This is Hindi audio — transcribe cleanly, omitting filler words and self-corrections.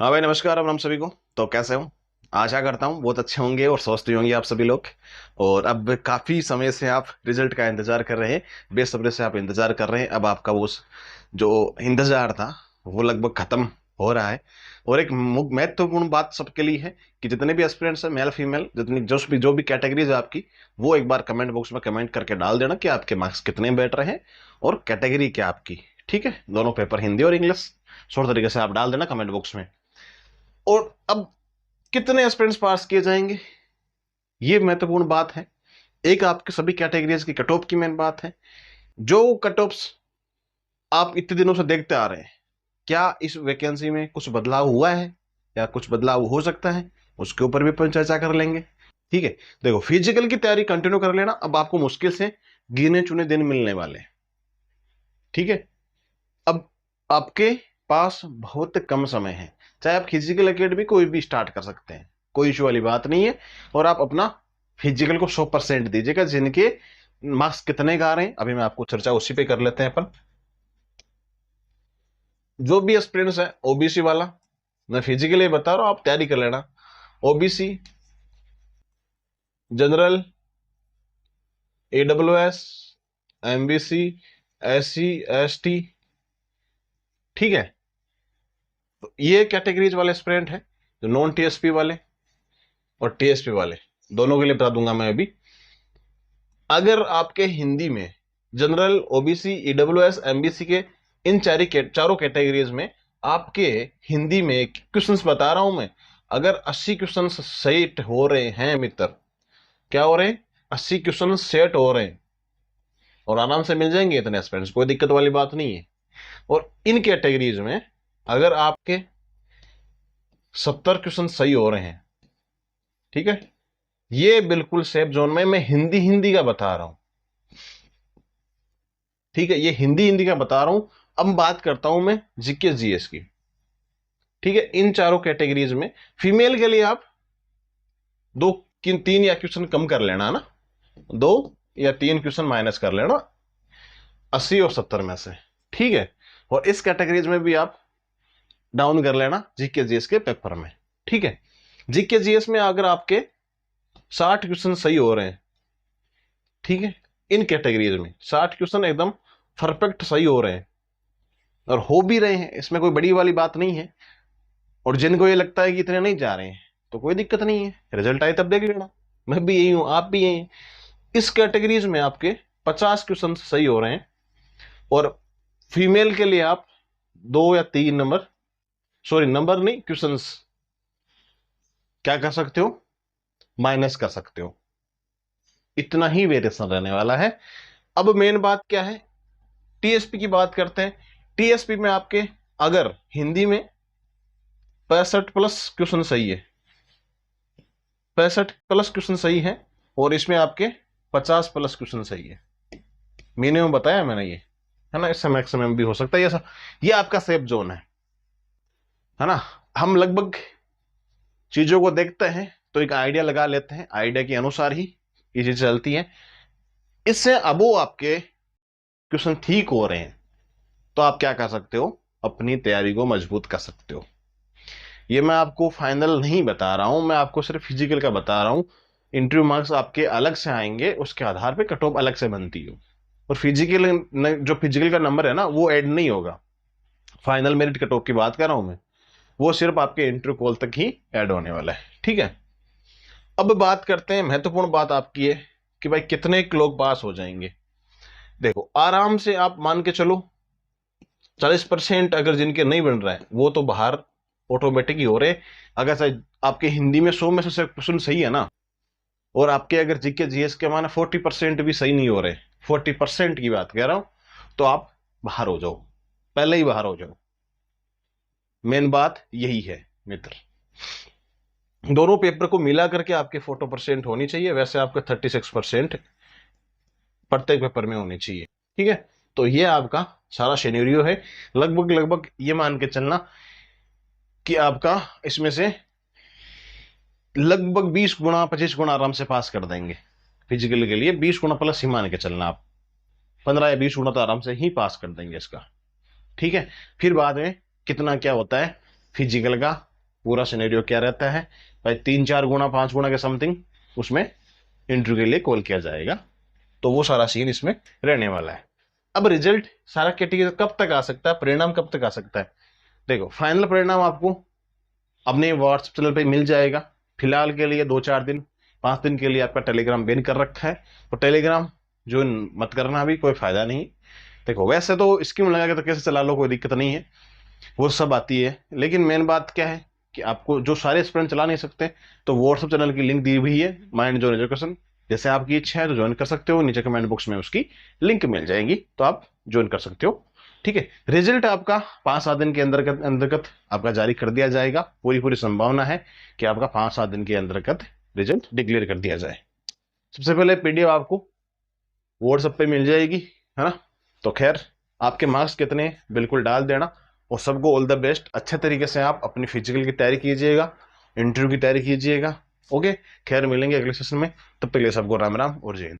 हाँ भाई, नमस्कार। अब हम सभी को तो कैसे हो? आशा करता हूँ बहुत अच्छे होंगे और स्वस्थ भी होंगे आप सभी लोग। और अब काफ़ी समय से आप रिजल्ट का इंतजार कर रहे हैं, बेसब्री से आप इंतजार कर रहे हैं। अब आपका वो जो इंतजार था वो लगभग खत्म हो रहा है। और एक महत्वपूर्ण बात सबके लिए है कि जितने भी एस्पिरेंट्स हैं, मेल फीमेल, जितनी जो भी कैटेगरीज है आपकी, वो एक बार कमेंट बॉक्स में कमेंट करके डाल देना कि आपके मार्क्स कितने बैठ रहे हैं और कैटेगरी क्या आपकी। ठीक है, दोनों पेपर हिंदी और इंग्लिश शोर तरीके से आप डाल देना कमेंट बॉक्स में। और अब कितने एस्पिरेंट्स पास किए जाएंगे, ये महत्वपूर्ण बात है। एक आपके सभी कैटेगरीज की कट ऑफ की मेन बात है। जो कट ऑफ्स आप इतने दिनों से देखते आ रहे हैं, क्या इस वैकेंसी में कुछ बदलाव हुआ है या कुछ बदलाव हो सकता है, उसके ऊपर भी अपन चर्चा कर लेंगे। ठीक है, देखो, फिजिकल की तैयारी कंटिन्यू कर लेना। अब आपको मुश्किल से गिने चुने दिन मिलने वाले हैं। ठीक है, अब आपके पास बहुत कम समय है। चाहे आप फिजिकल एकेडमी कोई भी स्टार्ट कर सकते हैं, कोई इशू वाली बात नहीं है। और आप अपना फिजिकल को 100% दीजिएगा। जिनके मार्क्स कितने का आ रहे हैं अभी मैं आपको चर्चा उसी पे कर लेते हैं अपन। जो भी एस्पिरेंट्स है ओबीसी वाला, मैं फिजिकली बता रहा हूं, आप तैयारी कर लेना। OBC, general, AWS, MBC, SC, ST. ठीक है, तो ये कैटेगरीज वाले एस्पिरेंट है। जो नॉन टीएसपी वाले और टीएसपी वाले, दोनों के लिए बता दूंगा मैं अभी। अगर आपके हिंदी में जनरल, ओबीसी, ईडब्ल्यूएस, एमबीसी के इन चारों कैटेगरीज में आपके हिंदी में क्वेश्चंस बता रहा हूं मैं, अगर 80 क्वेश्चंस सेट हो रहे हैं मित्र, क्या हो रहे हैं, 80 क्वेश्चन सेट हो रहे हैं, और आराम से मिल जाएंगे इतने एस्पिरेंट्स, कोई दिक्कत वाली बात नहीं है। और इन कैटेगरीज में अगर आपके 70 क्वेश्चन सही हो रहे हैं, ठीक है, ये बिल्कुल सेफ जोन में, मैं हिंदी हिंदी का बता रहा हूं। ठीक है, ये हिंदी हिंदी का बता रहा हूं। अब बात करता हूं मैं जीके जीएस की। ठीक है, इन चारों कैटेगरीज में फीमेल के लिए आप दो तीन या क्वेश्चन कम कर लेना ना, 2 या 3 क्वेश्चन माइनस कर लेना 80 और 70 में से। ठीक है, और इस कैटेगरीज में भी आप डाउन कर लेना जीके जीएस के पेपर में। ठीक है, जीके जीएस में अगर आपके 60 क्वेश्चन सही हो रहे हैं, ठीक है, इन कैटेगरीज में 60 क्वेश्चन एकदम परफेक्ट सही हो रहे हैं और हो भी रहे हैं, इसमें कोई बड़ी वाली बात नहीं है। और जिनको ये लगता है कि इतने नहीं जा रहे हैं, तो कोई दिक्कत नहीं है, रिजल्ट आए तब देख लेना। मैं भी यही हूं, आप भी यही हैं। इस कैटेगरीज में आपके 50 क्वेश्चन सही हो रहे हैं, और फीमेल के लिए आप 2 या 3 नंबर, सॉरी नंबर नहीं, क्वेश्चंस क्या कर सकते हो, माइनस कर सकते हो। इतना ही वेरिएशन रहने वाला है। अब मेन बात क्या है, टीएसपी की बात करते हैं। टीएसपी में आपके अगर हिंदी में 65+ क्वेश्चन सही है, 65+ क्वेश्चन सही है, और इसमें आपके 50+ क्वेश्चन सही है, मिनिमम बताया मैंने ये, है ना। इससे मैक्सिमम भी हो सकता है ऐसा। ये आपका सेफ जोन है ना। हम लगभग चीजों को देखते हैं तो एक आइडिया लगा लेते हैं, आइडिया के अनुसार ही ये चीज चलती है। इससे अब वो आपके क्वेश्चन ठीक हो रहे हैं तो आप क्या कर सकते हो, अपनी तैयारी को मजबूत कर सकते हो। ये मैं आपको फाइनल नहीं बता रहा हूं, मैं आपको सिर्फ फिजिकल का बता रहा हूं। इंटरव्यू मार्क्स आपके अलग से आएंगे, उसके आधार पे कट ऑफ अलग से बनती हो। और जो फिजिकल का नंबर है ना, वो ऐड नहीं होगा। फाइनल मेरिट कट ऑफ की बात कर रहा हूं मैं, वो सिर्फ आपके इंटरव्यू कॉल तक ही ऐड होने वाला है। ठीक है, अब बात करते हैं, महत्वपूर्ण बात आपकी है कि भाई कितने लोग पास हो जाएंगे। देखो, आराम से आप मान के चलो 40% अगर जिनके नहीं बन रहा है वो तो बाहर ऑटोमेटिक ही हो रहे। अगर आपके हिंदी में 100 में से सिर्फ क्वेश्चन सही है ना, और आपके अगर जीके जीएस के माना 40% भी सही नहीं हो रहे, 40% की बात कह रहा हूं, तो आप बाहर हो जाओ, पहले ही बाहर हो जाओ। मेन बात यही है मित्र। दोनों पेपर को मिला करके आपके 40% होनी चाहिए, वैसे आपके 36% प्रत्येक पेपर में होनी चाहिए। ठीक है, तो ये आपका सारा शेन्यूरियो है। लगभग लगभग ये मान के चलना कि आपका इसमें से लगभग 20 गुना 25 गुना आराम से पास कर देंगे। फिजिकल के लिए 20 गुना प्लस ही मान के चलना आप, 15 या 20 गुना तो आराम से ही पास कर देंगे इसका। ठीक है, फिर बाद में कितना क्या होता है फिजिकल का, पूरा सिनेरियो क्या रहता है भाई, 3-4 गुना 5 गुना के समथिंग उसमें इंटरव्यू के लिए कॉल किया जाएगा। तो वो सारा सीन इसमें रहने वाला है। अब रिजल्ट सारा कैटेगरी कब तक आ सकता है, परिणाम कब तक आ सकता है? देखो फाइनल परिणाम आपको अपने व्हाट्सएप चैनल पे मिल जाएगा। फिलहाल के लिए 2-4 दिन 5 दिन के लिए आपका टेलीग्राम बैन कर रखा है, तो टेलीग्राम ज्वाइन मत करना, अभी कोई फायदा नहीं। देखो वैसे तो स्कीम लगा के तो कैसे चला लो, कोई दिक्कत नहीं है, वो सब आती है। लेकिन मेन बात क्या है कि आपको जो सारे स्टूडेंट चला नहीं सकते, तो व्हाट्सएप चैनल की लिंक दी हुई है माइंड जोन एजुकेशन। जैसे आपकी इच्छा है तो ज्वाइन कर सकते हो, नीचे कमेंट बॉक्स में उसकी लिंक मिल जाएगी, तो आप ज्वाइन कर सकते हो। ठीक है, रिजल्ट आपका 5-7 दिन के अंतर्गत आपका जारी कर दिया जाएगा। पूरी संभावना है कि आपका 5-7 दिन के अंतर्गत रिजल्ट डिक्लेयर कर दिया जाए। सबसे पहले पीडीएफ आपको व्हाट्सएप पे मिल जाएगी, है ना। तो खैर आपके मार्क्स कितने बिल्कुल डाल देना, और सबको ऑल द बेस्ट। अच्छे तरीके से आप अपनी फिजिकल की तैयारी कीजिएगा, इंटरव्यू की तैयारी कीजिएगा। ओके, खैर मिलेंगे अगले सेशन में, तब तक के लिए सबको राम राम और जय हिंद।